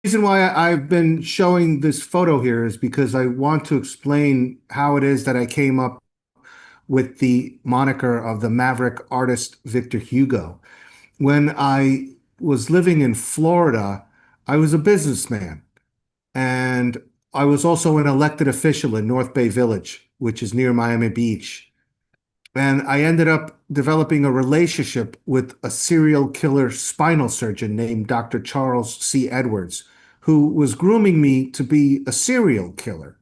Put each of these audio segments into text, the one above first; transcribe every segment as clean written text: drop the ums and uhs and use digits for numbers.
reason why I've been showing this photo here is because I want to explain how it is that I came up with the moniker of the maverick artist Victor Hugo. When I was living in Florida, I was a businessman and I was also an elected official in North Bay Village, which is near Miami Beach. And I ended up developing a relationship with a serial killer spinal surgeon named Dr. Charles C. Edwards, who was grooming me to be a serial killer.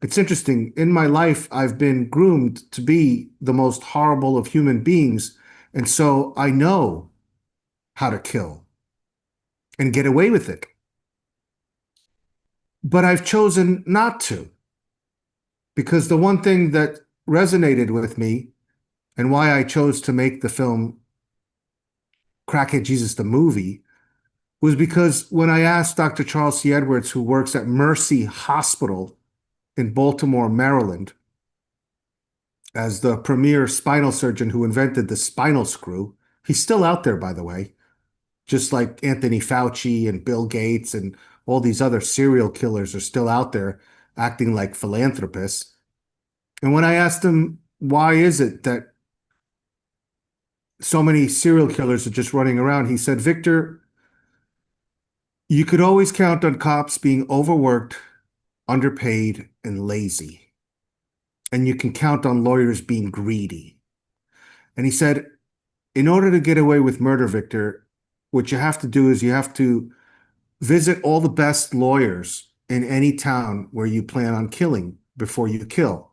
It's interesting. In my life, I've been groomed to be the most horrible of human beings. And so I know how to kill and get away with it. But I've chosen not to because the one thing that resonated with me and why I chose to make the film Crackhead Jesus the movie was because when I asked Dr. Charles C. Edwards, who works at Mercy Hospital in Baltimore, Maryland, as the premier spinal surgeon who invented the spinal screw, he's still out there, by the way, just like Anthony Fauci and Bill Gates and all these other serial killers are still out there acting like philanthropists. And when I asked him, why is it that so many serial killers are just running around, he said, Victor, you could always count on cops being overworked, underpaid, and lazy. And you can count on lawyers being greedy. And he said, in order to get away with murder, Victor, what you have to do is you have to visit all the best lawyers in any town where you plan on killing before you kill.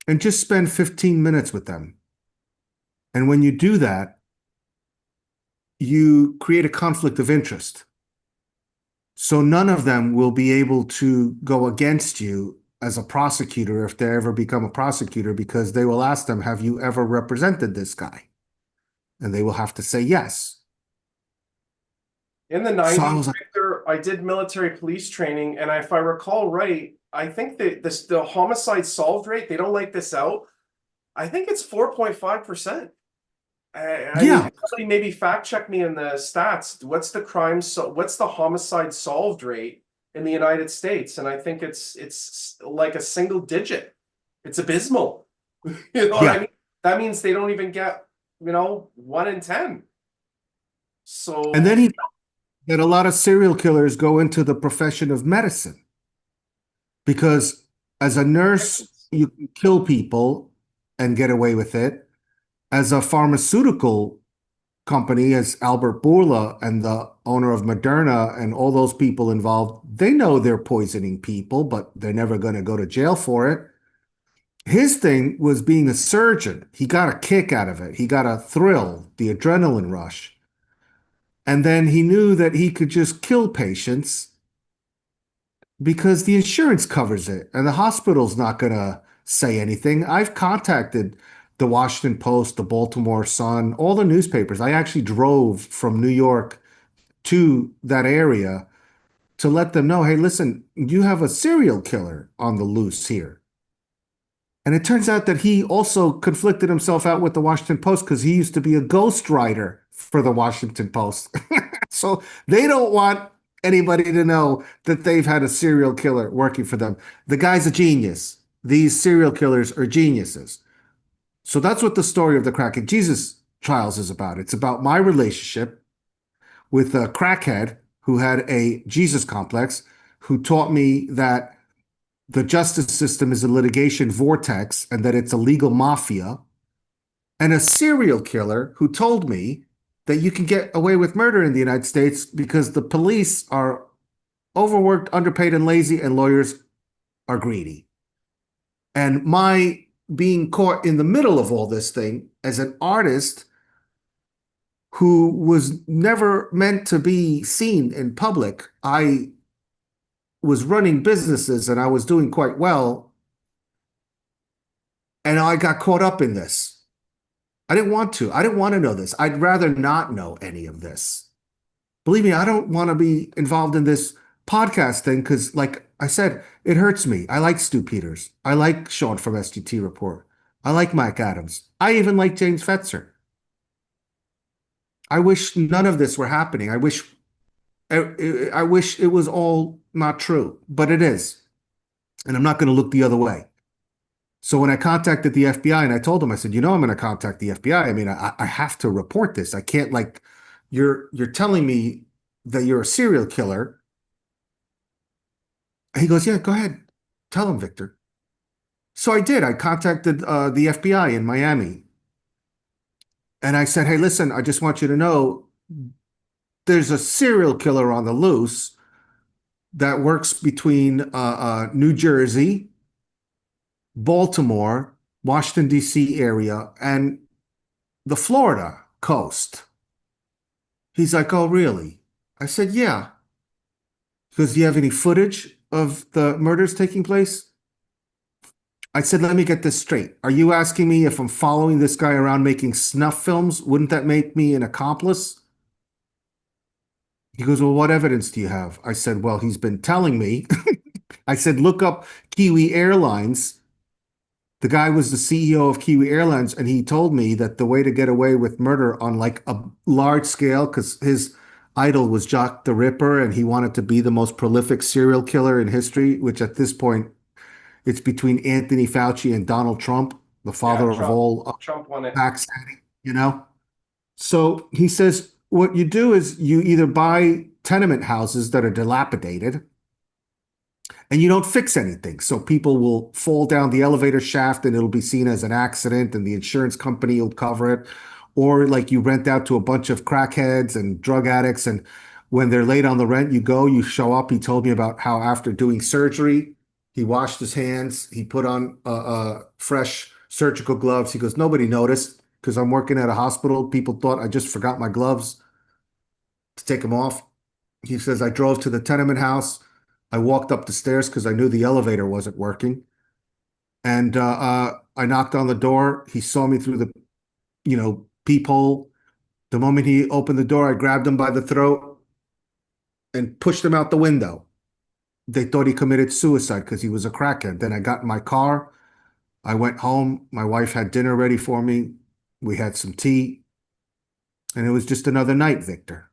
And just spend 15 minutes with them. And when you do that, you create a conflict of interest. So none of them will be able to go against you as a prosecutor if they ever become a prosecutor because they will ask them, have you ever represented this guy? And they will have to say yes. In the So I 90s, was like, Victor, I did military police training, and if I recall right, I think that the homicide solved rate, they don't like this out. I think it's 4.5%. I mean, yeah. somebody maybe fact check me in the stats. What's the homicide solved rate in the United States? And I think it's like a single digit. It's abysmal. You know what I Yeah. mean? That means they don't even get, 1 in 10. And then So he that a lot of serial killers go into the profession of medicine because as a nurse, you can kill people and get away with it. As a pharmaceutical company, as Albert Bourla and the owner of Moderna and all those people involved, they know they're poisoning people, but they're never going to go to jail for it. His thing was being a surgeon. He got a kick out of it. He got a thrill, the adrenaline rush. And then he knew that he could just kill patients because the insurance covers it and the hospital's not going to say anything. I've contacted the Washington Post, the Baltimore Sun, all the newspapers. I actually drove from New York to that area to let them know, hey, listen, you have a serial killer on the loose here. And it turns out that he also conflicted himself out with the Washington Post because he used to be a ghostwriter for the Washington Post. So they don't want anybody to know that they've had a serial killer working for them. The guy's a genius. These serial killers are geniuses. So that's what the story of the Crackhead Jesus trials is about. It's about my relationship with a crackhead who had a Jesus complex, who taught me that the justice system is a litigation vortex and that it's a legal mafia, and a serial killer who told me that you can get away with murder in the United States because the police are overworked, underpaid, and lazy, and lawyers are greedy. And my being caught in the middle of all this thing as an artist who was never meant to be seen in public, I was running businesses and I was doing quite well. And I got caught up in this. I didn't want to. I didn't want to know this. I'd rather not know any of this. Believe me, I don't want to be involved in this podcast thing because, like I said, it hurts me. I like Stu Peters. I like Sean from SGT Report. I like Mike Adams. I even like James Fetzer. I wish none of this were happening. I wish I wish it was all not true, but it is. And I'm not going to look the other way. So when I contacted the FBI and I told them, I said, I'm going to contact the FBI. I mean, I have to report this. I can't like, you're telling me that you're a serial killer. And he goes, yeah, go ahead. Tell him, Victor. So I did. I contacted the FBI in Miami. And I said, hey, listen, I just want you to know there's a serial killer on the loose that works between New Jersey, Baltimore, Washington, D.C. area, and the Florida coast. He's like, oh, really? I said, yeah. Because do you have any footage of the murders taking place? I said, let me get this straight. Are you asking me if I'm following this guy around making snuff films? Wouldn't that make me an accomplice? He goes, well, what evidence do you have? I said, well, he's been telling me. I said, look up Kiwi Airlines. The guy was the CEO of Kiwi Airlines, and he told me that the way to get away with murder on like a large scale, because his idol was Jack the Ripper, and he wanted to be the most prolific serial killer in history, which at this point, it's between Anthony Fauci and Donald Trump, the Yeah, father of all Trump won it. vaccinating, you know? So he says, what you do is you either buy tenement houses that are dilapidated and you don't fix anything. So people will fall down the elevator shaft and it'll be seen as an accident and the insurance company will cover it. Or like you rent out to a bunch of crackheads and drug addicts. And when they're late on the rent, you go, you show up. He told me about how after doing surgery, he washed his hands, he put on fresh surgical gloves. He goes, nobody noticed because I'm working at a hospital. People thought I just forgot my gloves to take them off. He says, I drove to the tenement house. I walked up the stairs because I knew the elevator wasn't working. And I knocked on the door. He saw me through the, peephole. The moment he opened the door, I grabbed him by the throat and pushed him out the window. They thought he committed suicide because he was a crackhead. Then I got in my car. I went home. My wife had dinner ready for me. We had some tea. And it was just another night, Victor.